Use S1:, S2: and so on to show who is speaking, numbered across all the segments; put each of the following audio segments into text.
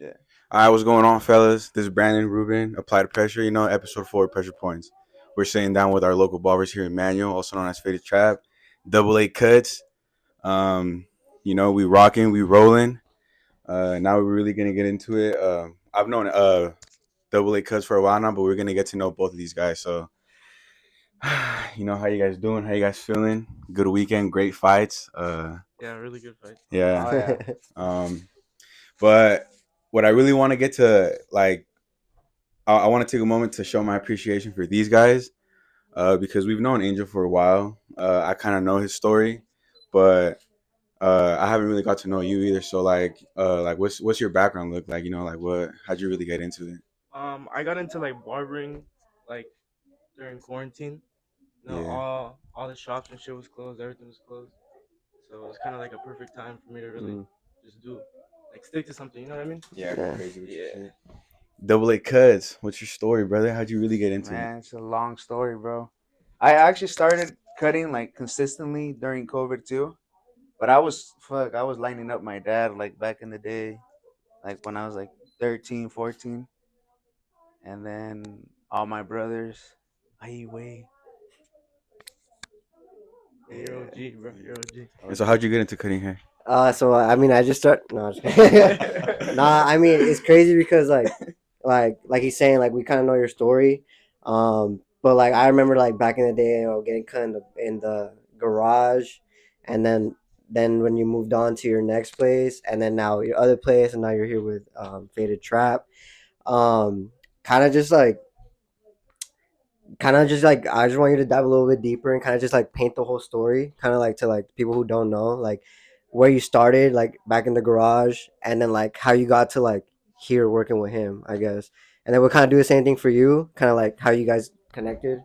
S1: Yeah.
S2: All right, what's going on, fellas? This is Brandon and Ruben. Apply the pressure. Episode 4, pressure points. We're sitting down with our local barbers here in Manual, also known as FadedTrvp, DoubleACutzz. We rocking, we rolling. Now we're really gonna get into it. I've known DoubleACutzz for a while now, but we're gonna get to know both of these guys. So, how you guys doing? How you guys feeling? Good weekend, great fights.
S3: Yeah, really good fight.
S2: Yeah.
S1: Oh yeah.
S2: But what I really want to get to, I want to take a moment to show my appreciation for these guys, because we've known Angel for a while. I kind of know his story, but I haven't really got to know you either. So what's your background look like? How'd you really get into it?
S3: I got into like barbering, like during quarantine.
S2: Yeah.
S3: All the shops and shit was closed. Everything was closed. So it was kind of like a perfect time for me to really just do, like, stick to something. You know what I mean?
S2: Yeah,
S1: Yeah.
S2: crazy what you
S3: Yeah.
S2: said. DoubleACutzz, what's your story, brother? How'd you really get into it?
S1: Man, it's a long story, bro. I actually started cutting like consistently during COVID too. But I was lining up my dad like back in the day, like when I was like 13, 14. And then all my brothers. Ay, way.
S3: Yeah, you're
S1: Yeah.
S3: OG, bro. You're OG.
S2: And so how'd you get into cutting hair?
S4: So I mean, I just start. No, I'm just kidding. Nah. I mean, it's crazy because like he's saying, like we kind of know your story, but like I remember like back in the day, getting cut in the garage, and then when you moved on to your next place, and then now your other place, and now you're here with FadedTrvp. Um, kind of just like I just want you to dive a little bit deeper and kind of just like paint the whole story, kind of like to like people who don't know, like where you started, like back in the garage, and then like how you got to like here working with him, I guess. And then we'll kind of do the same thing for you, kind of like how you guys connected,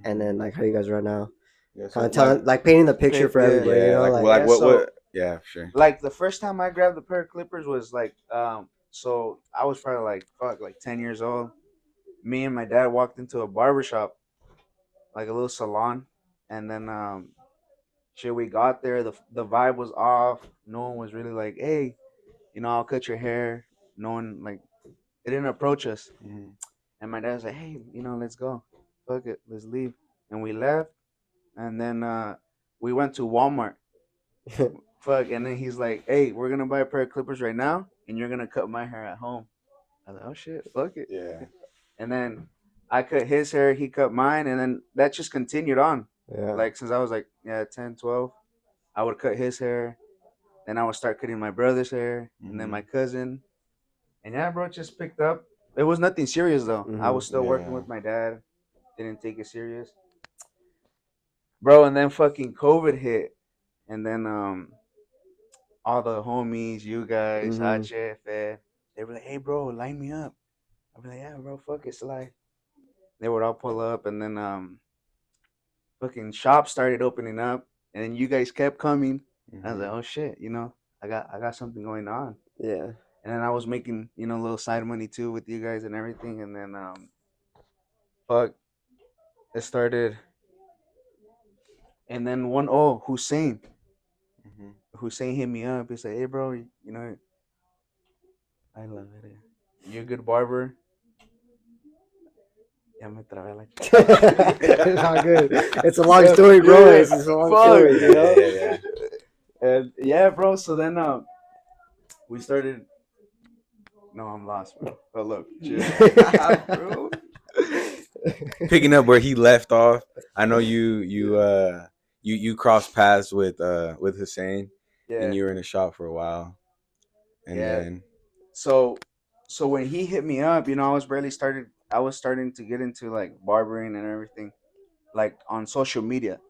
S4: and then like how you guys are now,
S2: Yeah,
S4: kind
S2: so
S4: of telling, like painting the picture for
S1: Yeah.
S4: everybody,
S2: yeah,
S4: like
S1: Yeah, so
S2: yeah, sure.
S1: like the first time I grabbed the pair of clippers was like so I was probably like 10 years old. Me and my dad walked into a barber shop, like a little salon, and then shit, we got there, the vibe was off. No one was really like, hey, I'll cut your hair. No one like they didn't approach us.
S2: Mhm.
S1: And my dad was like, hey, let's go. Fuck it, let's leave. And we left. And then we went to Walmart. Fuck. And then he's like, hey, we're gonna buy a pair of clippers right now, and you're gonna cut my hair at home. I was like, oh shit, fuck it.
S2: Yeah.
S1: And then I cut his hair, he cut mine, and then that just continued on.
S4: yeah.
S1: Like since I was like 10, 12, I would cut his hair. Then I would start cutting my brother's hair, and then my cousin. And yeah, bro, it just picked up. It was nothing serious though. I was still working
S2: Yeah.
S1: with my dad. Didn't take it serious, bro. And then fucking COVID hit, and then all the homies, you guys, H, Fed, they were like, "Hey, bro, line me up." I'd be like, "Yeah, bro, fuck it, slide." They would all pull up, and then fucking shops started opening up, and then you guys kept coming. I was like, "Oh shit, I got something going on."
S4: Yeah.
S1: And then I was making a little side money too with you guys and everything, and then fuck, it started. And then Hussein.
S2: Mhm.
S1: Hussein hit me up. He said, "Hey, bro, I love it. You're a good barber." Ya me trabé la
S4: It's not good. It's a long story, bro. It's a long story, you know.
S2: Yeah.
S1: And yeah, bro. So then we started. No, I'm lost, bro. But look, bro.
S2: Picking up where he left off, I know you crossed paths with Hussein, and
S1: Yeah,
S2: you were in the shop for a while, and
S1: yeah.
S2: then
S1: So when he hit me up, I was starting to get into like barbering and everything, like on social media.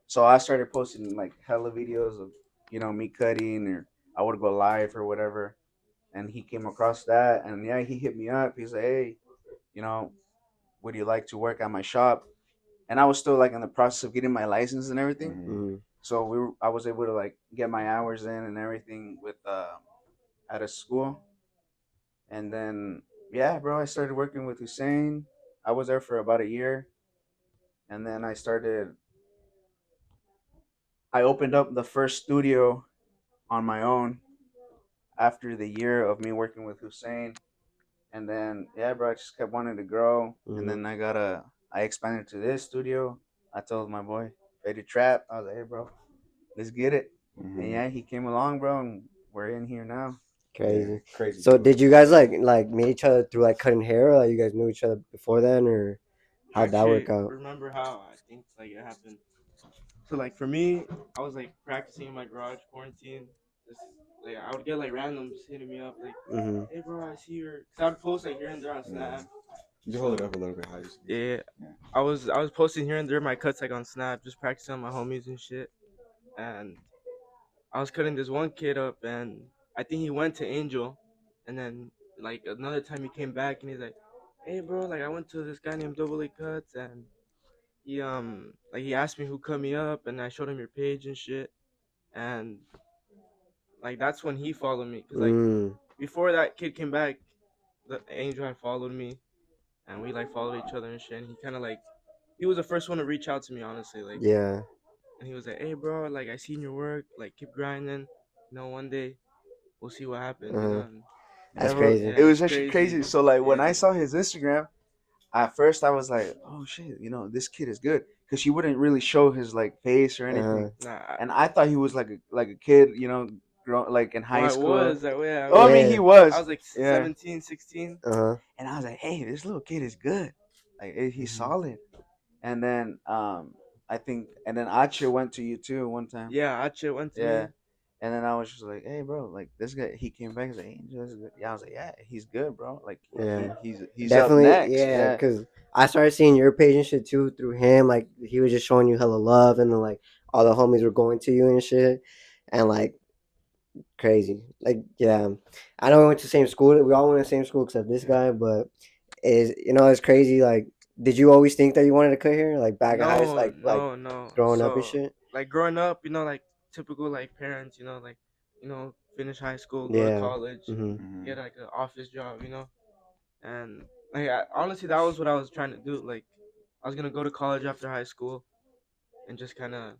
S1: So I started posting like hella videos of me cutting, or I would go live or whatever. And he came across that, and yeah, he hit me up. He's like, "Hey, you know, would you like to work at my shop?" And I was still like in the process of getting my license and everything. So I was able to like get my hours in and everything with at a school. And then yeah, bro, I started working with Hussein. I was there for about a year, and then I opened up the first studio on my own. after the year of me working with Hussein, and then yeah, bro, I just kept wanting to grow, and then I expanded to this studio. I told my boy FadedTrvp, I was like, hey, bro, let's get it. And yeah, he came along, bro, and we're in here now.
S4: Crazy.
S2: Yeah, crazy.
S4: So did you guys like meet each other through like cutting hair, or like, you guys knew each other before then, or how'd that work
S3: Actually,
S4: out?
S3: remember how I think like it happened. So like for me, I was like practicing in my garage quarantine. Just like I would get like randoms hitting me up like, hey bro, I see your. Cause I would post like here and there on Snap.
S2: You hold it up a little bit higher.
S3: Yeah, I was posting here and there my cuts like on Snap, just practicing on my homies and shit. And I was cutting this one kid up, and I think he went to Angel, and then like another time he came back and he's like, hey bro, like I went to this guy named DoubleACutzz, and he asked me who cut me up, and I showed him your page and shit, and like that's when he followed me, cause like before that kid came back, the Angel had followed me, and we like followed each other and shit, and he kind of like he was the first one to reach out to me, honestly, like
S4: Yeah.
S3: and he was like, hey bro, like I seen your work, like keep grinding, one day we'll see what happens, and
S4: That's
S1: Yeah, bro,
S4: crazy.
S1: it was actually crazy. So like when
S3: Yeah.
S1: I saw his Instagram, at first I was like, oh shit, this kid is good, because he wouldn't really show his like face or anything,
S3: Nah,
S1: and I thought he was like a kid, like in high
S3: well, I
S1: school.
S3: was like, yeah,
S1: Oh, I mean, he was.
S3: I was like
S1: Yeah.
S3: 17, 16.
S1: And I was like, hey, this little kid is good. Like he's solid. And then I think, and then Acha went to you too one time.
S3: Yeah, Acha went to
S1: Yeah.
S3: me.
S1: And then I was just like, hey, bro, like this guy, he came back. He's like, Angel, this is good. Yeah, I was like, yeah, he's good, bro. Like,
S4: Yeah.
S1: he's
S4: Definitely,
S1: up next.
S4: yeah, because I started seeing your page and shit too through him. Like he was just showing you hella love, and then like all the homies were going to you and shit, and like crazy. Like yeah, I know we went to the same school. We all went to the same school except this guy, but it's crazy. Like, did you always think that you wanted to cut hair, like back in high, like
S3: No.
S4: growing up and
S3: So,
S4: shit?
S3: like growing up, like typical like parents, like finish high school, go to
S4: Yeah.
S3: college,
S2: Mm-hmm.
S3: get like an office job, and like honestly, that was what I was trying to do. Like, I was gonna go to college after high school, and just kind of,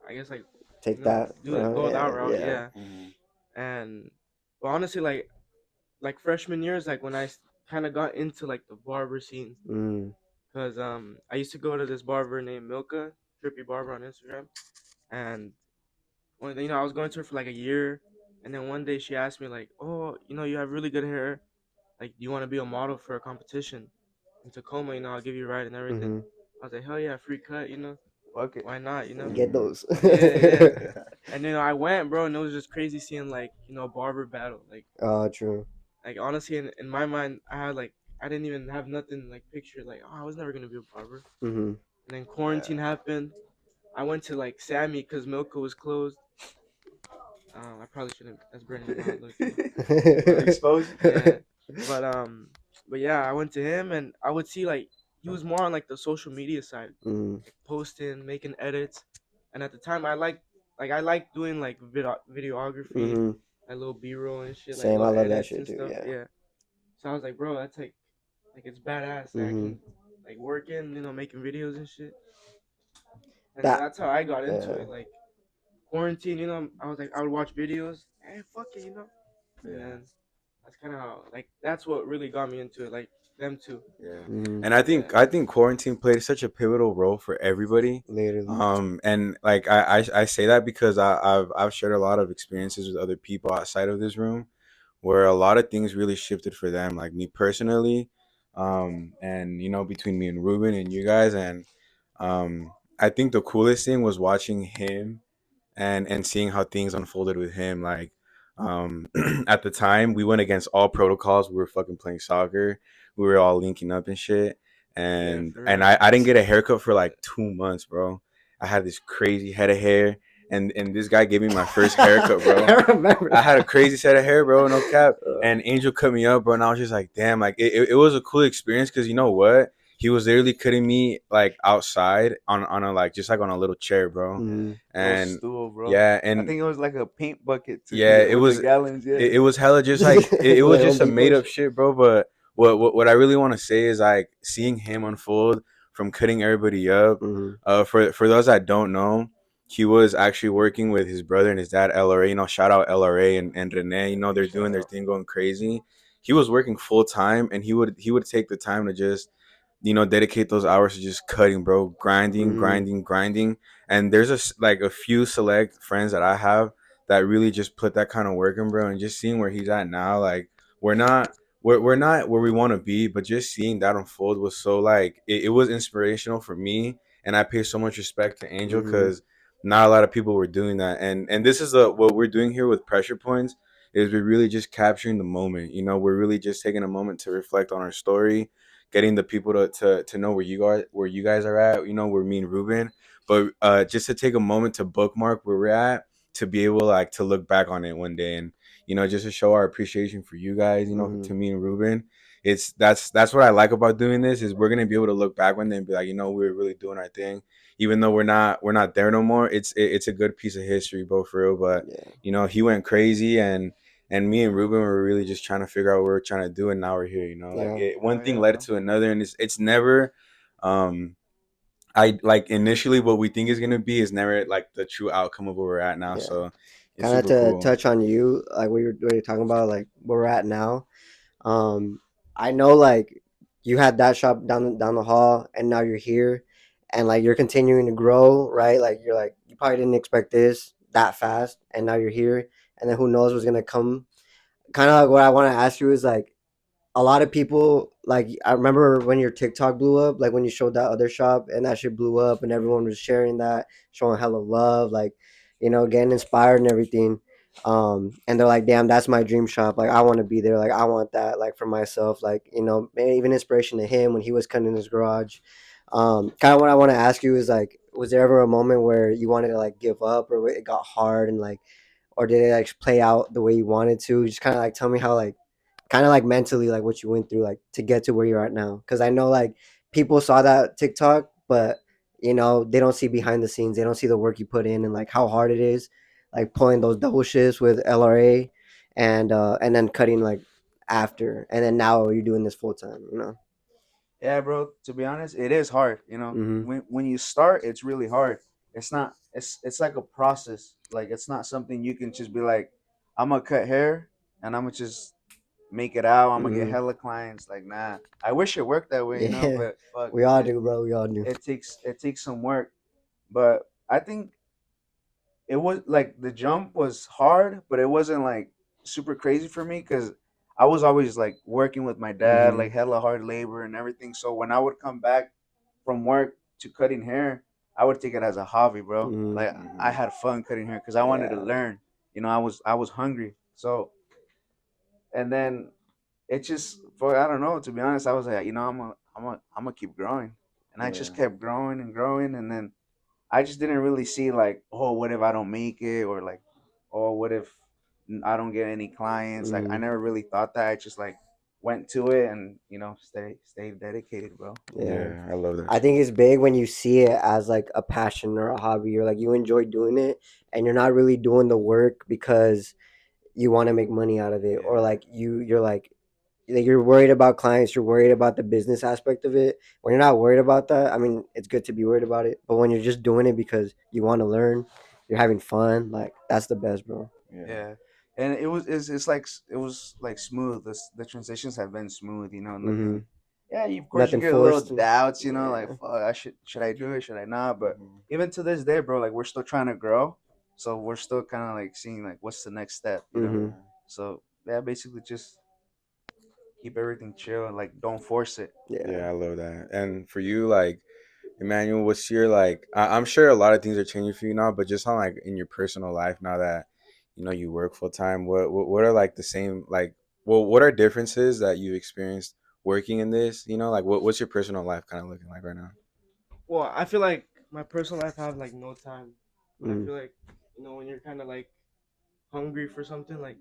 S3: I guess like
S4: Take that.
S3: go
S4: yeah,
S3: that route, yeah.
S2: Mm-hmm.
S3: And but honestly, like freshman years, like when I kind of got into like the barber scene, because I used to go to this barber named Milka, Trippy Barber on Instagram, and when I was going to her for like a year, and then one day she asked me like, oh, you have really good hair, like do you want to be a model for a competition in Tacoma? I'll give you a ride and everything. I was like, hell yeah, free cut,
S1: Okay.
S3: why not,
S4: Get those.
S3: yeah. And I went, bro, and it was just crazy seeing like barber battle, like
S4: Oh, true.
S3: like honestly in my mind I didn't even have nothing like pictured, like I was never gonna be a barber. And then quarantine happened. I went to like Sammy because Milka was closed. I probably shouldn't. That's Brandon and Ruben.
S1: Exposed.
S3: Yeah. But yeah, I went to him, and I would see like he was more on like the social media side, like, posting, making edits, and at the time I liked doing like videography, like little B-roll and shit.
S4: Same,
S3: like,
S4: I love that
S3: edits
S4: shit
S3: and
S4: too.
S3: stuff.
S4: Yeah.
S3: So I was like, bro, that's like it's badass. Like, I can like work in, making videos and shit. And that's how I got into it. Like quarantine, I was like, I would watch videos. Hey, fuck it, And then that's kind of how, like, that's what really got me into it. Like them too.
S2: Yeah. And I think quarantine played such a pivotal role for everybody.
S4: Literally.
S2: And like I say that because I've shared a lot of experiences with other people outside of this room, where a lot of things really shifted for them. Like me personally, and between me and Ruben and you guys, and I think the coolest thing was watching him and seeing how things unfolded with him. Like at the time we went against all protocols. We were fucking playing soccer. We were all linking up and shit. And I didn't get a haircut for like 2 months, bro. I had this crazy head of hair, and this guy gave me my first haircut, bro.
S4: I remember.
S2: I had a crazy set of hair, bro, no cap. And Angel cut me up, bro, and I was just like, damn, like it was a cool experience, because you know what? He was literally cutting me like outside on a like just like on a little chair, bro. And
S1: stool, bro.
S2: yeah, and
S1: I think it was like a paint bucket too.
S2: Yeah, it was
S1: gallons. Yeah.
S2: It was hella just like it was just a made up shit, bro. But what I really want to say is like seeing him unfold from cutting everybody up. For those that don't know, he was actually working with his brother and his dad, LRA. You know, shout out LRA and Rene. You know, they're doing their thing, going crazy. He was working full time, and he would take the time to just, you know, dedicate those hours to just cutting, bro, grinding,
S4: Mhm.
S2: grinding, grinding. And there's like a few select friends that I have that really just put that kind of work in, bro. And just seeing where he's at now, like we're not we're not where we want to be, but just seeing that unfold was so like it was inspirational for me. And I pay so much respect to Angel
S4: Mhm.
S2: because not a lot of people were doing that. And this is what we're doing here with Pressure Points is we're really just capturing the moment. You know, we're really just taking a moment to reflect on our story, getting the people to know where you guys are at. You know, where me and Ruben, but just to take a moment to bookmark where we're at, to be able like to look back on it one day, and you know, just to show our appreciation for you guys. You know,
S4: Mhm.
S2: to me and Ruben, that's what I like about doing this is we're gonna be able to look back one day and be like, you know, we were really doing our thing, even though we're not there no more. It's a good piece of history, bro, for real. But
S4: Yeah.
S2: you know, he went crazy, and me and Ruben were really just trying to figure out what we're trying to do, and now we're here. You know, like
S4: Yeah.
S2: one
S1: Oh
S2: thing
S1: yeah,
S2: led
S1: bro.
S2: to another, and it's never, um, I like initially what we think is gonna be is never like the true outcome of where we're at now.
S4: Yeah.
S2: So it's
S4: Kind of
S2: super
S4: to
S2: cool.
S4: touch on you, like we were talking about, like where we're at now. I know like you had that shop down the hall, and now you're here, and like you're continuing to grow, right? Like you're like you probably didn't expect this that fast, and now you're here, and then who knows what's gonna come. Kind of like what I want to ask you is like a lot of people like I remember when your TikTok blew up, like when you showed that other shop and that shit blew up and everyone was sharing that, showing hella love, like, getting inspired and everything. And they're like, damn, that's my dream shop. Like I want to be there. Like I want that like for myself. Like, maybe even inspiration to him when he was cutting in his garage. Kind of what I want to ask you is like, was there ever a moment where you wanted to like give up or it got hard and like, or did it like play out the way you wanted to? Just kind of like tell me how like kind of like mentally like what you went through like to get to where you're at now, because I know like people saw that TikTok, but they don't see behind the scenes, they don't see the work you put in and like how hard it is, like pulling those double shifts with LRA and then cutting like after, and then now you're doing this full time.
S1: Yeah, bro. To be honest, it is hard.
S4: Mm-hmm.
S1: When you start, it's really hard. It's not. It's like a process. Like it's not something you can just be like, I'm gonna cut hair and I'm gonna just make it out. I'm gonna get
S4: Mm-hmm.
S1: hella clients. Like nah. I wish it worked that way,
S4: Yeah,
S1: but fuck,
S4: we all do, bro, we all do.
S1: it takes some work. But I think it was like the jump was hard, but it wasn't like super crazy for me because I was always like working with my dad,
S4: Mm-hmm.
S1: like hella hard labor and everything. So when I would come back from work to cutting hair, I would take it as a hobby, bro.
S4: Mm-hmm.
S1: Like I had fun cutting hair because I wanted to
S4: Yeah.
S1: learn. I was hungry. So and then it just for I don't know. To be honest, I was like, I'm gonna keep growing, and I just kept growing and growing, and then I just didn't really see like, oh, what if I don't make it, or like, oh, what if I don't get any clients? Like, I
S4: Mm-hmm.
S1: never really thought that. I just like went to it and stay dedicated, bro.
S4: Yeah.
S2: Yeah, I love that
S4: I think
S2: shit.
S4: it's big when you see it as like a passion or a hobby, or like you enjoy doing it and you're not really doing the work because you want to make money out of it, or
S1: Yeah,
S4: like you're like you're worried about clients, you're worried about the business aspect of it. When you're not worried about that, I mean, it's good to be worried about it, but when you're just doing it because you want to learn, you're having fun, like that's the best, bro.
S2: Yeah.
S1: yeah. And it's like it was like smooth. The transitions have been smooth.
S4: Mm-hmm.
S1: Nothing. Yeah, of course you
S4: Nothing
S1: get a little
S4: forced.
S1: doubts. Like
S4: Yeah.
S1: fuck, should I do it? Should I not? But
S2: Mhm.
S1: even to this day, bro, like we're still trying to grow, so we're still kind of like seeing like what's the next step.
S4: Mm-hmm.
S1: So yeah, basically just keep everything chill and like don't force it.
S4: Yeah.
S2: Yeah, I love that. And for you, like Emmanuel, what's your like? I'm sure a lot of things are changing for you now, but just on like in your personal life now that you work full time. What are like the same like? Well, what are differences that you experienced working in this? Like what's your personal life kind of looking like right now?
S3: Well, I feel like my personal life I have like no time, and I
S4: Mm.
S3: feel like when you're kind of like hungry for something, like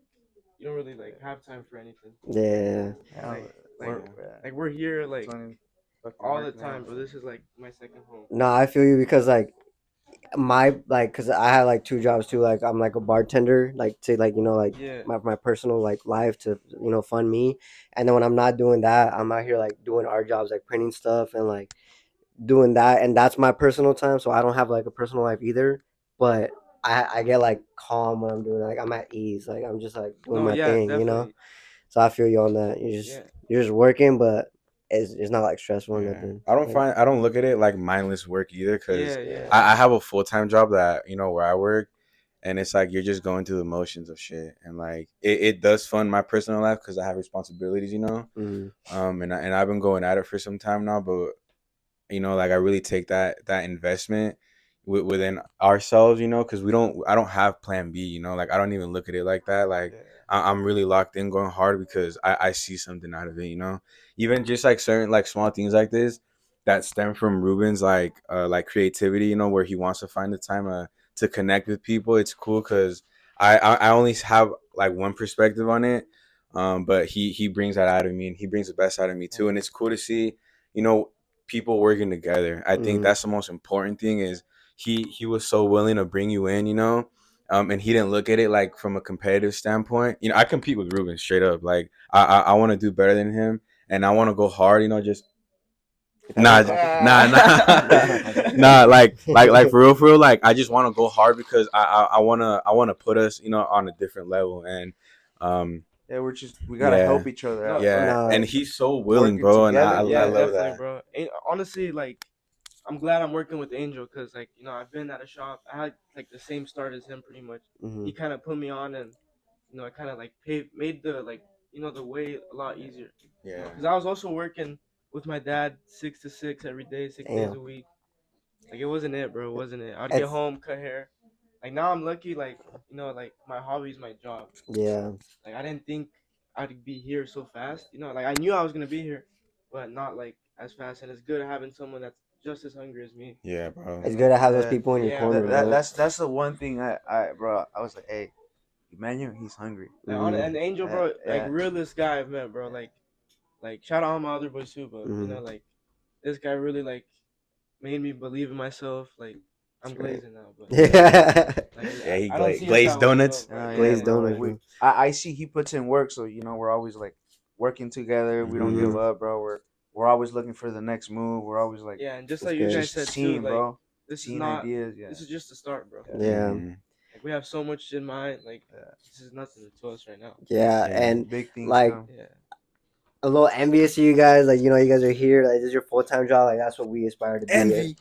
S3: you don't really like have time for anything.
S4: Yeah.
S1: Yeah,
S3: Like like
S1: we're
S3: like we're here like
S1: 20 fucking
S3: all the
S1: working
S3: time,
S1: out.
S3: but this is like my second home.
S4: No, I feel you because like because I had like two jobs too. Like I'm like a bartender, like to like like
S3: Yeah,
S4: my personal like life to fund me, and then when I'm not doing that, I'm out here like doing our jobs, like printing stuff and like doing that, and that's my personal time. So I don't have like a personal life either. but I get like calm when I'm doing it. Like I'm at ease. Like I'm just like doing
S3: No,
S4: my
S3: yeah,
S4: thing, you know.
S3: definitely.
S4: So I feel you on that.
S3: Yeah.
S4: You're just working, but it's not like stressful or
S2: Yeah.
S4: nothing.
S2: I don't look at it like mindless work either, because
S3: Yeah.
S2: I have a full-time job that, where I work, and it's like you're just going through the motions of shit, and like it does fund my personal life because I have responsibilities, and I've been going at it for some time now, but like I really take that investment within ourselves, because I don't have plan B, like I don't even look at it like that. Like I'm really locked in going hard because I see something out of it, even just like certain like small things like this that stem from Ruben's like creativity, where he wants to find the time to connect with people. It's cool because I only have like one perspective on it, but he brings that out of me, and he brings the best out of me too, and it's cool to see, you know people working together. I think that's the most important thing. Is he was so willing to bring you in, and he didn't look at it like from a competitive standpoint. I compete with Ruben straight up. Like I want to do better than him, and I want to go hard. Just nah, nah. Like for real. Like I just want to go hard because I wanna put us, on a different level, and
S1: Yeah, we gotta
S2: yeah.
S1: help each other out.
S2: Yeah,
S4: No.
S2: and he's so willing,
S1: Working
S2: bro, and
S1: together,
S2: I
S3: Yeah,
S2: love
S3: definitely,
S2: that.
S3: bro. Honestly, like, I'm glad I'm working with Angel because, like, I've been at a shop. I had like the same start as him, pretty much. He kind of put me on, and I kind of like made the like the way a lot easier.
S2: Yeah.
S3: Because I was also working with my dad 6 to 6 every day, 6 days a week. Like it wasn't it, bro. It wasn't it. I'd get home, cut hair. Like now I'm lucky. Like like my hobby is my job.
S4: Yeah.
S3: Like I didn't think I'd be here so fast. Like I knew I was gonna be here, but not like as fast. And it's good having someone that's just as hungry as me.
S2: Yeah, bro.
S4: It's good to have those
S1: Yeah.
S4: people in your
S3: Yeah,
S4: corner,
S3: bro.
S4: bro.
S1: That's the one thing bro, I was like, hey, Emmanuel, he's hungry.
S3: Like, and Angel, bro, like
S1: Yeah.
S3: realest guy I've met, bro. Like shout out all my other boys too, but like this guy really like made me believe in myself. Like I'm glazing now, but
S4: Yeah.
S3: like,
S2: Yeah, he
S3: I don't see it
S2: glazed
S3: that way,
S2: donuts.
S3: bro, bro.
S4: Glazed
S1: bro,
S4: donuts,
S1: like,
S4: bro.
S1: I see he puts in work, so we're always like working together. We don't give up, bro. We're always looking for the next move. We're always like,
S3: Yeah, and just
S4: That's
S3: like you
S4: good.
S3: guys
S1: just
S3: said too,
S1: seeing,
S3: like
S1: bro,
S3: this is
S1: seeing
S3: not.
S1: ideas. Yeah,
S3: This is just the start, bro.
S4: Yeah.
S3: Like we have so much in mind. Like this is nothing to us right now.
S4: Yeah.
S2: Yeah.
S4: And
S1: big things
S4: like
S1: come.
S3: Yeah.
S4: a little envious of you guys. Like, you guys are here. Like, this is your full time job. Like, that's what we aspire to be.
S2: Envy.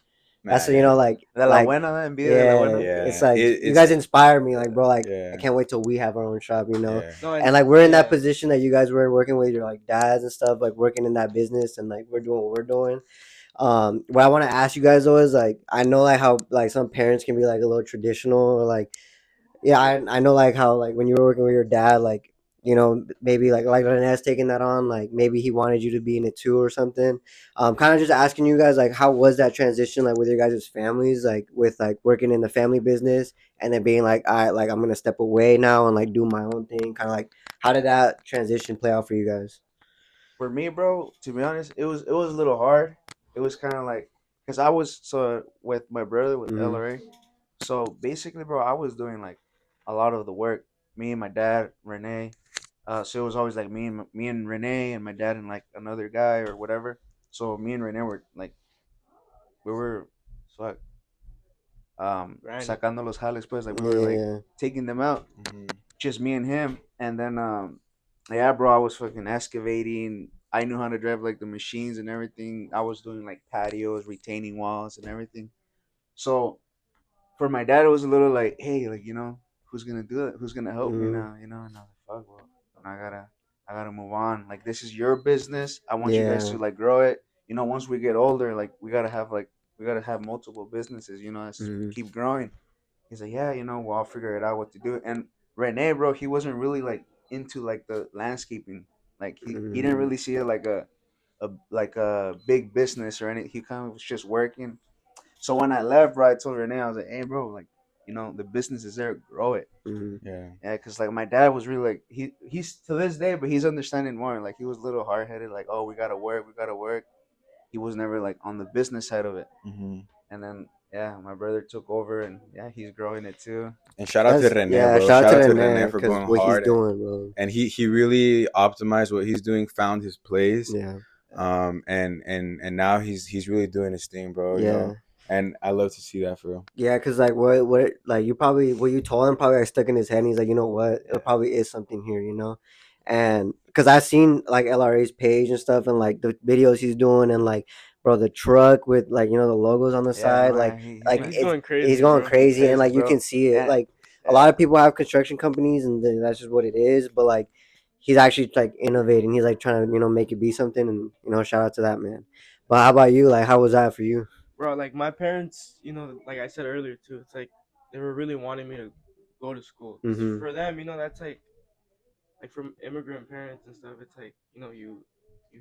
S4: That's
S2: Nah,
S4: what,
S2: yeah.
S4: like,
S1: De la buena, envidia de la buena.
S2: Yeah.
S4: it's like you
S2: It's-
S4: guys inspire me. Like, bro, like,
S2: Yeah.
S4: I can't wait till we have our own shop,
S2: Yeah.
S3: No,
S4: And like, we're in that
S3: yeah.
S4: position that you guys were working with your like dads and stuff, like working in that business, and like we're doing what we're doing. What I want to ask you guys though is like, I know like how like some parents can be like a little traditional, or like, yeah, I know like how like when you were working with your dad, like maybe like Renee's taking that on, like maybe he wanted you to be in it too or something. Kind of just asking you guys like, how was that transition like with your guys' families, like with like working in the family business and then being like, all right, like I'm gonna step away now and like do my own thing. Kind of like, how did that transition play out for you guys?
S1: For me, bro, to be honest, it was a little hard. It was kind of like, because I was with my brother with LRA. So basically, bro, I was doing like a lot of the work. Me and my dad, Renee. So it was always like me and Renee and my dad and like another guy or whatever. So me and Renee were like, we were fuck,
S3: Grinding.
S1: sacando los jales, pues, like we
S4: Yeah,
S1: were like
S4: yeah.
S1: taking them out, just me and him. And then yeah, bro, I was fucking excavating. I knew how to drive like the machines and everything. I was doing like patios, retaining walls and everything. So for my dad, it was a little like, hey, like who's gonna do it? Who's gonna help me now? And I was like, fuck, well, I gotta move on. Like this is your business. I want you guys
S4: Yeah.
S1: to like grow it. Once we get older, like we gotta have multiple businesses. Let's keep growing. He's like, yeah, well, I'll figure it out what to do. And Rene, bro, he wasn't really like into like the landscaping. Like he didn't really see it like a big business or anything. He kind of was just working. So when I left, bro, I told Renee, I was like, hey, bro, like, the business is there, grow it.
S2: Yeah.
S1: Yeah, because like my dad was really like he's to this day, but he's understanding more. Like he was a little hard headed, like, oh, we gotta work, we gotta work. He was never like on the business side of it. And then yeah, my brother took over, and yeah, he's growing it too.
S2: And shout out to Rene,
S4: Yeah,
S2: bro.
S4: shout out to
S2: Rene
S4: Rene
S2: for
S4: because
S2: going
S4: what
S2: hard.
S4: he's doing, bro.
S2: And he really optimized what he's doing, found his place.
S4: Yeah.
S2: And now he's really doing his thing, bro.
S4: Yeah.
S2: and I love to see that for real.
S4: Yeah, cause like what like you probably what you told him probably like stuck in his head. And he's like, you know what, there probably is something here, you know, and cause I seen like LRA's page and stuff, and like the videos he's doing, and like bro, the truck with like the logos on the
S1: Yeah,
S4: side,
S1: no,
S4: like
S1: yeah, he's
S4: like
S1: like
S3: He's going
S4: he's
S3: crazy,
S4: going
S3: bro.
S4: crazy, and
S1: crazy,
S4: like you
S1: bro.
S4: can see it.
S1: And
S4: Like a lot
S1: yeah,
S4: of people have construction companies, and then that's just what it is. But like he's actually like innovating. He's like trying to make it be something, and shout out to that man. But how about you? Like, how was that for you?
S3: Bro, like my parents, like I said earlier too, it's like they were really wanting me to go to school. 'Cause
S4: Mm-hmm.
S3: for them, that's like from immigrant parents and stuff. It's like you're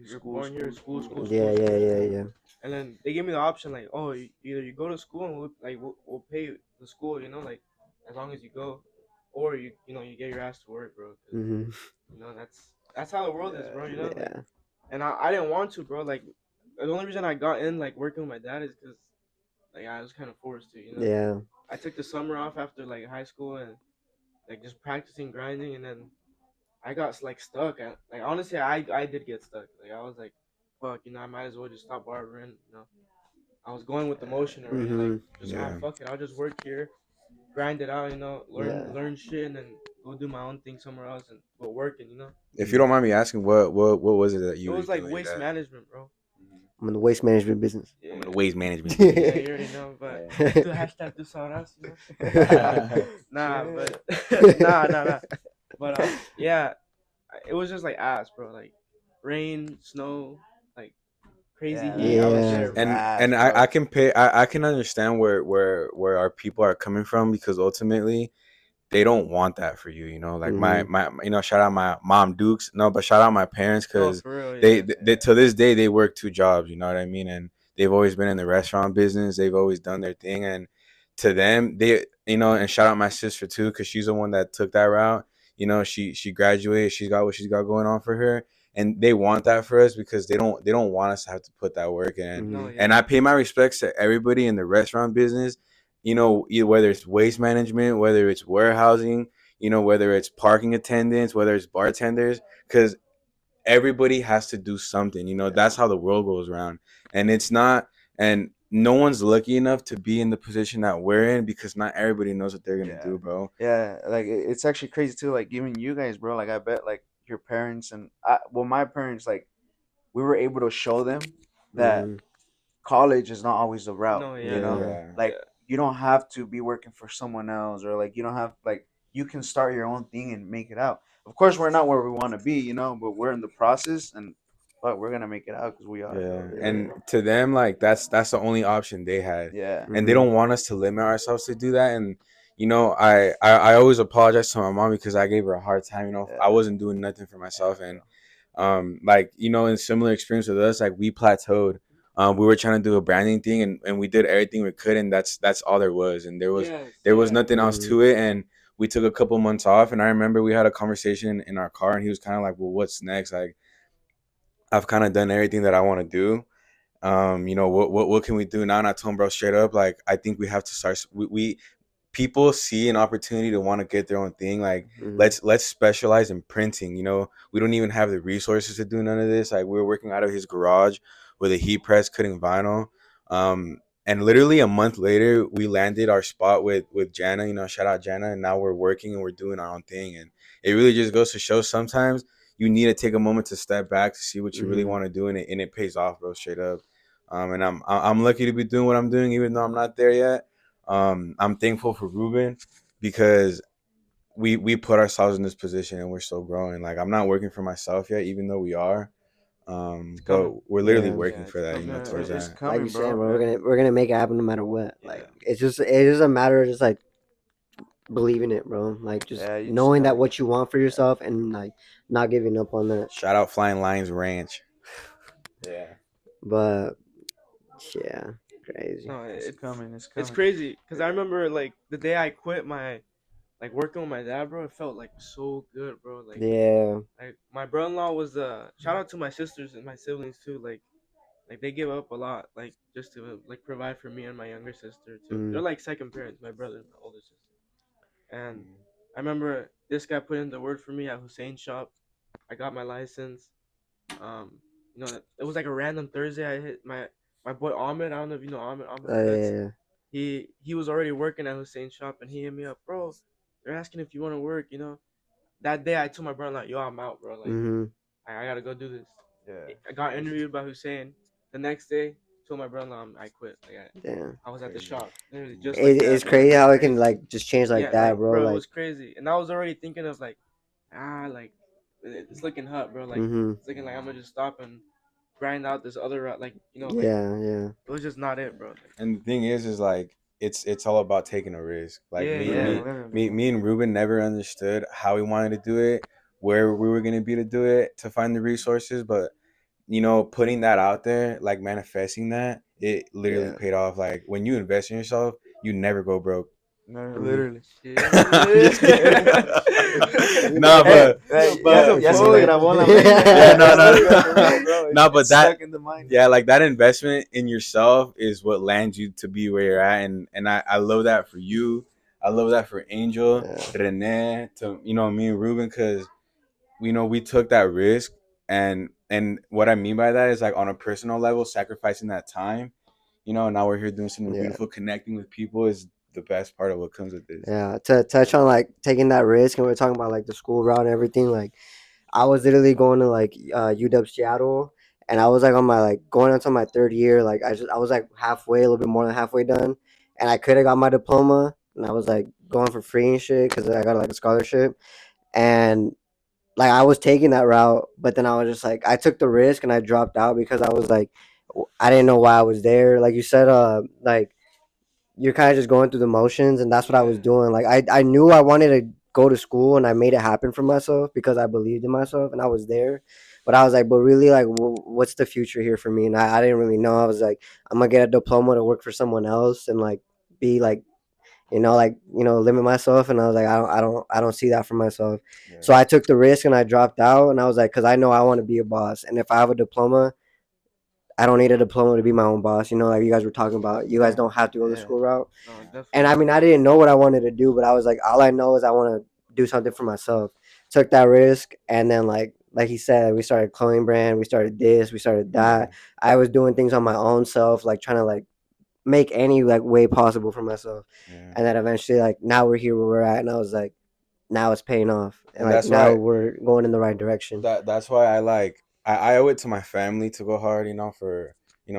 S1: school,
S3: born here,
S1: school,
S3: school,
S1: school.
S3: school,
S4: Yeah,
S3: school,
S4: yeah,
S3: school,
S4: yeah,
S3: school.
S4: yeah.
S3: And then they gave me the option like, oh, either you go to school and we'll pay the school, like as long as you go, or you get your ass to work, bro. 'Cause,
S4: Mm-hmm.
S3: that's how the world is, bro. Like,
S4: Yeah.
S3: and I didn't want to, bro. Like the only reason I got in like working with my dad is because like I was kind of forced to.
S4: Yeah.
S3: I took the summer off after like high school and like just practicing grinding, and then I got like stuck. Like honestly, I did get stuck. Like I was like, fuck, I might as well just stop barbering. I was going with the motion already. Like
S4: Mm-hmm.
S3: just
S2: Yeah.
S3: fuck it, I'll just work here, grind it out. Learn
S4: Yeah.
S3: learn shit, and then go do my own thing somewhere else and go working.
S2: If you don't mind me asking, what was it that
S3: It
S2: you were
S3: was like
S2: doing
S3: waste
S2: that?
S3: management, bro.
S4: I'm in the waste management business.
S3: Yeah,
S2: I'm in the waste management.
S3: yeah, you already know. But
S2: Yeah.
S3: do hashtag do sauras, Nah, but nah. But yeah, it was just like ass, bro. Like rain, snow, like crazy
S1: Yeah,
S3: heat. I was
S4: Yeah.
S3: there,
S1: just
S3: bro.
S2: And
S1: ass,
S2: I
S1: bro.
S2: can pay I can understand where our people are coming from, because ultimately they don't want that for you, like my
S4: Mm-hmm.
S2: my shout out my mom Dukes, no, but shout out my parents,
S3: No,
S2: because
S3: for real,
S2: they,
S3: yeah.
S2: they to this day they work two jobs, you know what I mean, and they've always been in the restaurant business, they've always done their thing, and to them they, and shout out my sister too, because she's the one that took that route. She graduated, she's got what she's got going on for her, and they want that for us because they don't want us to have to put that work in.
S3: No,
S4: Mm-hmm.
S2: And
S3: yeah.
S2: I pay my respects to everybody in the restaurant business, whether it's waste management, whether it's warehousing, whether it's parking attendants, whether it's bartenders, because everybody has to do something. That's how the world goes around. And it's not, and no one's lucky enough to be in the position that we're in, because not everybody knows what they're going to
S1: Yeah,
S2: do, bro.
S1: yeah. Like it's actually crazy too. Like even you guys, bro. Like I bet like your parents and my parents, like we were able to show them that
S4: Mm-hmm.
S1: college is not always the route.
S3: No,
S1: You
S3: yeah.
S1: know,
S4: Yeah.
S2: Yeah.
S1: like
S3: Yeah.
S1: you don't have to be working for someone else, or like you don't have like you can start your own thing and make it out. Of course, we're not where we want to be, but we're in the process, and but we're gonna make it out because we are,
S2: Yeah.
S1: bro. Really,
S2: And
S1: bro.
S2: to them, like that's the only option they had.
S1: Yeah,
S2: And they
S4: Mm-hmm.
S2: don't want us to limit ourselves to do that. And I always apologize to my mom, because I gave her a hard time. I
S1: yeah,
S2: wasn't doing nothing for
S1: yeah,
S2: myself, and
S1: bro.
S2: like in similar experience with us, like we plateaued. We were trying to do a branding thing, and we did everything we could, and that's all there was, and
S3: Yes,
S2: there was
S3: yeah.
S2: nothing else
S4: Mm-hmm.
S2: to it. And we took a couple months off, and I remember we had a conversation in our car, and he was kind of like, well, what's next? Like, I've kind of done everything that I want to do. What can we do now? And I told him, bro, straight up, like, I think we have to start. We people see an opportunity to want to get their own thing. Like,
S4: Mm-hmm.
S2: let's specialize in printing. We don't even have the resources to do none of this. Like, we were working out of his garage with a heat press cutting vinyl. And literally a month later, we landed our spot with Jana. Shout out Jana, and now we're working and we're doing our own thing. And it really just goes to show sometimes you need to take a moment to step back to see what you really
S4: Mm-hmm.
S2: want to do, and it pays off, bro, straight up. And I'm lucky to be doing what I'm doing, even though I'm not there yet. I'm thankful for Ruben, because we put ourselves in this position and we're still growing. Like, I'm not working for myself yet, even though we are.
S3: It's
S2: But
S3: coming.
S2: we're literally
S4: Yeah.
S2: working
S1: Yeah,
S2: for
S1: it's
S2: that,
S1: coming.
S3: Yeah.
S2: towards
S1: It's
S2: that.
S4: Like you
S1: coming,
S4: said,
S1: bro.
S4: bro,
S1: Yeah,
S4: we're gonna make it happen no matter what.
S3: Yeah.
S4: Like it's just a matter of just like believing it, bro. Like just
S1: yeah. You just
S4: knowing that
S1: gotta.
S4: what you want for
S1: Yeah,
S4: yourself, and like not giving up on that.
S2: Shout out Flying Lions Ranch. Yeah.
S4: But yeah, crazy.
S3: No,
S1: it's coming. It's
S3: it's
S1: coming.
S3: crazy because I remember like the day I quit my like working with my dad, bro. It felt like so good, bro.
S4: Yeah.
S3: Like my brother-in-law was shout out to my sisters and my siblings too. Like they give up a lot, like just to like provide for me and my younger sister too.
S4: Mm.
S3: They're like second parents, my brother and my older sister. And I remember this guy put in the word for me at Hussein's shop. I got my license. Um, it was like a random Thursday. my boy Ahmed. I don't know if you know Ahmed. Ahmed
S4: Yeah,
S3: Cuts.
S4: yeah.
S3: He was already working at Hussein's shop, and he hit me up, bro. They're asking if you want to work. That day I told my brother like, yo, I'm out, bro. Like,
S4: Mm-hmm.
S3: I gotta go do this.
S1: Yeah.
S3: I got interviewed by Hussein. The next day, told my brother I quit. Like
S4: Damn.
S3: I was at the
S1: Crazy.
S3: shop, literally just like
S4: It's
S3: that, bro.
S4: crazy how it can
S3: Crazy.
S4: like just change like
S3: Yeah,
S4: that,
S3: like
S4: bro.
S3: bro, it
S4: Like,
S3: was crazy, and I was already thinking of like it's looking hot, bro. Like
S4: mm-hmm.
S3: it's looking like I'm gonna just stop and grind out this other route. Like like
S4: Yeah, yeah,
S3: it was just not it, bro. Like,
S2: And the thing is like it's all about taking a risk. Like
S3: yeah,
S2: me
S1: Yeah,
S3: yeah,
S2: me
S1: literally.
S2: me and Ruben never understood how we wanted to do it, where we were gonna be to do it, to find the resources, but putting that out there, like manifesting that, it literally
S4: yeah.
S2: paid off. Like when you invest in yourself, you never go broke.
S1: No,
S4: Mm-hmm.
S1: literally.
S2: I'm just kidding.
S3: shit.
S2: Nah,
S1: Hey,
S2: but
S1: hey,
S3: He's
S1: ya,
S3: a
S1: ya se
S3: bully.
S1: me grabó la
S4: Yeah,
S1: mente.
S2: yeah, no,
S1: Ya se me
S2: no,
S1: for real, bro.
S2: no, but
S1: It's
S2: that,
S1: stuck in the mind.
S2: yeah, like that investment in yourself is what lands you to be where you're at, and I love that for you. I love that for Angel,
S4: yeah,
S2: Rene, to me and Ruben, because we took that risk, and what I mean by that is like on a personal level, sacrificing that time. Now we're here doing something
S4: yeah.
S2: beautiful. Connecting with people is the best part of what comes with this.
S4: Yeah. To touch on like taking that risk, and we're talking about like the school route and everything. Like, I was literally going to like UW Seattle, and I was like on my like going into my third year. Like, I was like halfway, a little bit more than halfway done, and I could have got my diploma, and I was like going for free and shit because I got like a scholarship, and like I was taking that route, but then I was just like I took the risk and I dropped out because I was like I didn't know why I was there. Like you said, like you're kind of just going through the motions, and that's what I was
S3: Yeah.
S4: doing. Like I knew I wanted to go to school, and I made it happen for myself because I believed in myself and I was there. But I was like, but really, like, what's the future here for me? And I didn't really know. I was like, I'm gonna get a diploma to work for someone else and like be like, limit myself. And I was like, I don't see that for myself.
S2: Yeah.
S4: So I took the risk and I dropped out. And I was like, because I know I want to be a boss, and if I have a diploma, I don't need a diploma to be my own boss. Like you guys were talking about, you guys don't have to go the
S1: Yeah.
S4: school route.
S3: No,
S4: And I
S3: definitely.
S4: mean, I didn't know what I wanted to do, but I was like, all I know is I want to do something for myself. Took that risk, and then like he said, we started clothing brand, we started this, we started that. I was doing things on my own self, like trying to like make any like way possible for myself.
S2: Yeah.
S4: And then eventually, like now we're here where we're at, and I was like, now it's paying off, and
S2: And
S4: like
S2: that's
S4: now
S2: why
S4: we're going in the right direction.
S2: that's why I owe it to my family to go hard,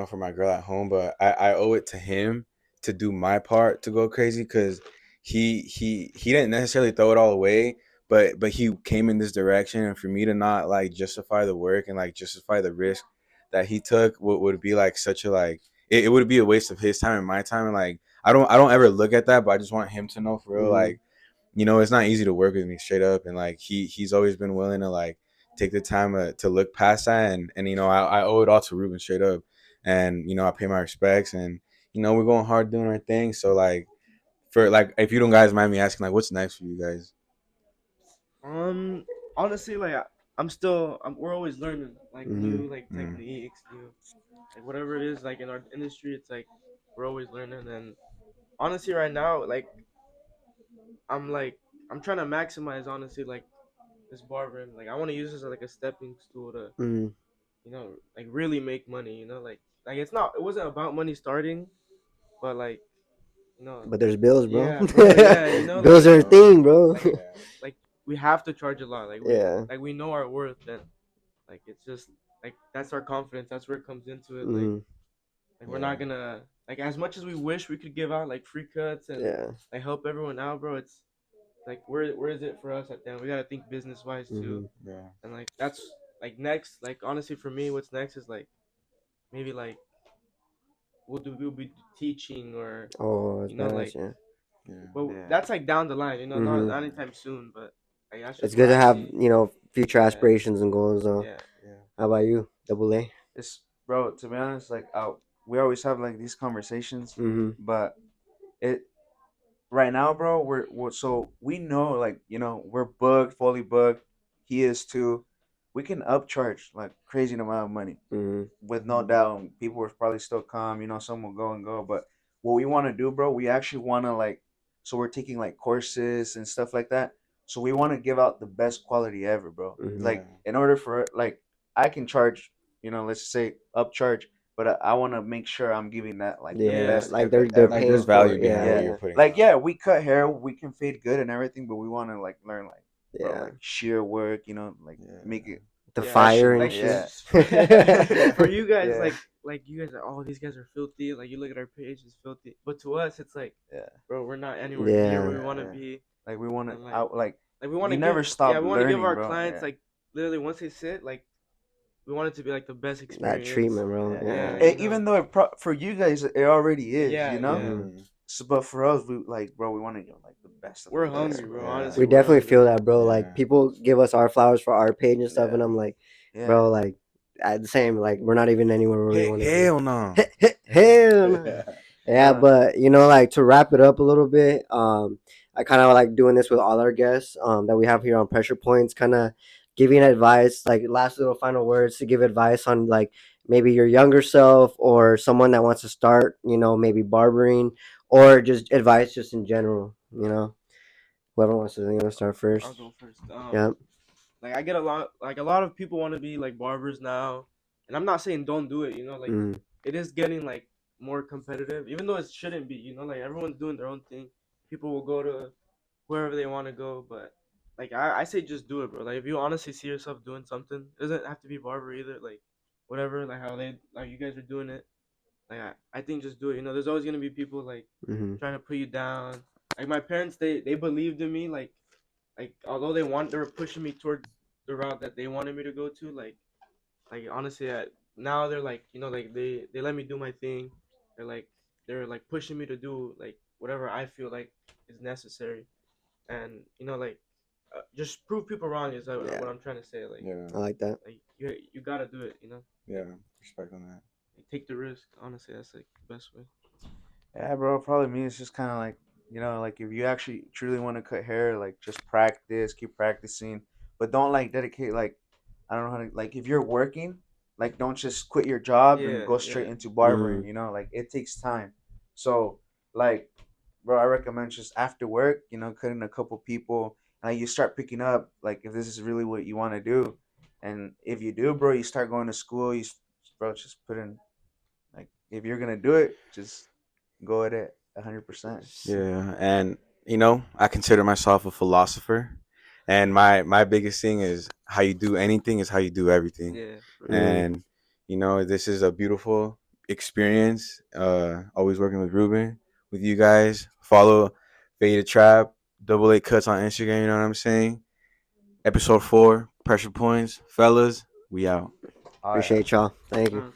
S2: for my girl at home, but I owe it to him to do my part to go crazy, because he didn't necessarily throw it all away, but he came in this direction, and for me to not like justify the work and like justify the risk that he took would be like such a like it would be a waste of his time and my time, and like I don't ever look at that, but I just want him to know for real,
S4: Mhm.
S2: like it's not easy to work with me straight up, and like he's always been willing to like take the time to look past that, and I owe it all to Ruben straight up, and I pay my respects, and we're going hard doing our thing. So like for like if you don't guys mind me asking, like what's next for you guys?
S3: Honestly, like we're always learning like
S4: Mhm.
S3: new like techniques, new like whatever it is like in our industry. It's like we're always learning, and honestly, right now, I'm like I'm trying to maximize honestly like this barbering. Like I want to use this as like a stepping stool to
S4: Mhm.
S3: like really make money. Like it wasn't about money starting, but like you know
S4: But there's bills, bro.
S3: yeah, bro, yeah,
S4: Bills are a thing, bro.
S3: like like we have to charge a lot.
S4: Yeah.
S3: We know our worth, and like it's just like that's our confidence. That's where it comes into it.
S4: Mhm.
S3: Like we're not gonna like as much as we wish we could give out like free cuts and
S4: Yeah.
S3: like help everyone out, bro. It's like where is it for us at the end? We gotta think business wise too,
S4: Mhm.
S2: Yeah.
S3: and like that's like next. Like honestly, for me, what's next is like maybe like we'll be teaching or
S4: Oh, it's
S3: like
S4: badass, yeah.
S3: but
S1: Yeah.
S3: that's like down the line,
S4: Mhm.
S3: not anytime soon, but like that's
S4: It's
S3: just
S4: good
S3: where
S4: to
S3: I
S4: have,
S3: see.
S4: future
S3: Yeah,
S4: aspirations and goals. Though.
S3: yeah,
S2: Yeah.
S4: How about you, Double A?
S1: It's bro. To be honest, like we always have like these conversations,
S4: Mhm.
S1: but it right now, bro. We're so we know like we're booked, fully booked. He is too. We can upcharge like crazy amount of money
S4: Mhm.
S1: with no doubt. People will probably still come. Some will go and go. But what we want to do, bro, we actually want to like. So we're taking like courses and stuff like that. So we want to give out the best quality ever, bro.
S4: Mhm.
S1: Like in order for like I can charge, let's say upcharge, but I want to make sure I'm giving that like the
S4: Yeah,
S1: best
S4: like
S1: ever.
S4: they're
S2: Like
S4: paying
S2: there's
S4: for
S2: value
S4: it.
S2: behind
S4: Yeah,
S2: what
S1: Yeah.
S2: you're putting.
S1: Like
S2: out.
S1: yeah, we cut hair, we can fade good and everything, but we want to like learn like bro,
S4: yeah.
S1: like shear work, you know, like
S2: Yeah.
S1: make it
S4: The
S3: Yeah,
S4: fire and
S3: like
S1: yeah.
S4: shit.
S3: for you guys,
S1: Yeah.
S3: like you guys are, oh, these guys are filthy. Like you look at our page, it's filthy. But to us, it's like,
S1: Yeah.
S3: bro, we're not anywhere near where
S4: Yeah.
S3: we want to
S1: Yeah.
S3: be.
S1: Like we want to
S3: And, like-
S1: out like
S3: Like we want to
S1: you never stop
S3: we want to give
S1: learning,
S3: our
S1: bro.
S3: clients
S1: Yeah.
S3: like literally once they sit, like we want it to be like the best
S4: That
S3: experience.
S4: treatment, bro.
S1: Yeah.
S4: Yeah.
S3: Yeah.
S1: Even though for you guys it already is,
S3: Yeah,
S1: you know.
S3: yeah.
S2: Mhm.
S1: So, but for us, we like, bro, we want to get like the best. Of
S3: We're
S1: the best,
S3: hungry, bro.
S2: Yeah.
S3: Honestly,
S4: We
S3: we're
S4: definitely
S3: hungry.
S4: feel that, bro.
S2: Yeah.
S4: Like people give us our flowers for our page and stuff,
S1: Yeah.
S4: and I'm like,
S1: Yeah.
S4: bro, like at the same, like we're not even anywhere where we want to be.
S2: Hell no.
S4: Hell no. Yeah, but you know, like to wrap it up a little bit, I kind of like doing this with all our guests that we have here on Pressure Points, kind of giving advice, like last little final words to give advice on like maybe your younger self or someone that wants to start, you know, maybe barbering or just advice just in general, you know. Whoever wants to, you know, start first.
S3: I'll go first.
S4: Yeah.
S3: Like I get a lot of people want to be like barbers now, and I'm not saying don't do it. You know, like
S4: Mm.
S3: it is getting like more competitive, even though it shouldn't be. You know, like everyone's doing their own thing. People will go to wherever they want to go, but like I say just do it, bro. Like if you honestly see yourself doing something, it doesn't have to be barber either. Like whatever, like how they like you guys are doing it. Like I think just do it. You know, there's always gonna be people like
S4: Mm-hmm.
S3: trying to put you down. Like my parents, they believed in me. Like although they were pushing me towards the route that they wanted me to go to. Like honestly, now they're like, you know, like they let me do my thing. They're like pushing me to do like whatever I feel like is necessary, and you know, like just prove people wrong is like,
S4: Yeah.
S3: what I'm trying to say. Like
S2: Yeah.
S4: I like that.
S3: like you gotta do it. You know,
S2: Yeah. Respect on that.
S3: like, take the risk. Honestly, that's like the best way.
S1: Yeah, bro. Probably me. It's just kind of like you know, like if you actually truly want to cut hair, like just practice, keep practicing, but don't like dedicate like I don't know how to like if you're working, like don't just quit your job and
S3: Yeah,
S1: go straight
S3: yeah.
S1: into barbering. You know, like it takes time. So like, bro, I recommend just after work, you know, cutting a couple people, and like, you start picking up like if this is really what you want to do, and if you do, bro, you start going to school. Bro, just put in like if you're gonna do it, just go at it 100%.
S2: Yeah, and you know, I consider myself a philosopher, and my biggest thing is how you do anything is how you do everything.
S3: Yeah.
S2: And you know, this is a beautiful experience. Always working with Ruben, with you guys. Follow FadedTrvp, DoubleACutzz on Instagram. You know what I'm saying? Episode 4, Pressure Points, fellas. We out.
S1: All right.
S4: Appreciate y'all. Thank you.